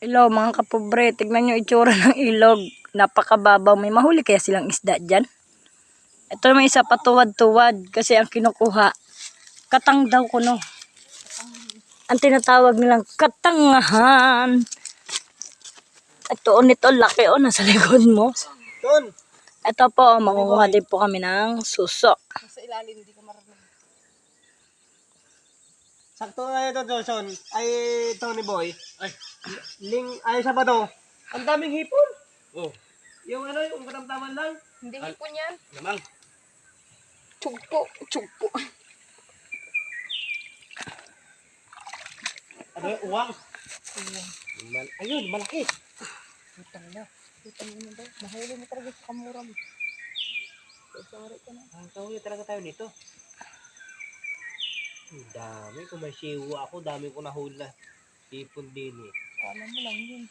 Hello mga kapobre, tignan nyo itsura ng ilog. Napakababaw, may mahuli kaya silang isda dyan. Ito may isa patuwad-tuwad kasi ang kinukuha. Katang daw kuno. Ang tinatawag nilang katangahan. Ito nito, laki o, nasa likod mo. Ito po, makukuha din po kami ng suso. Sa ilalim, hindi ka marunong. Sakto na ito, Johnson. Ay, Tony Boy. Ay, Sabado. Ang daming hipon. Oh, Yung yung katamtaman lang. Hindi hipon yan. lamang. Tsugpo, tsugpo. Ano yung uwang? Ayun, malaki. Putang na. Putang na daw. Nahuli mo talaga sa kamura mo. Sorry ka na. Ang tawag talaga tayo nito. Ang dami. Kung may siwa ako, dami ko nahuli na hipon din eh. Alam mo lang yun.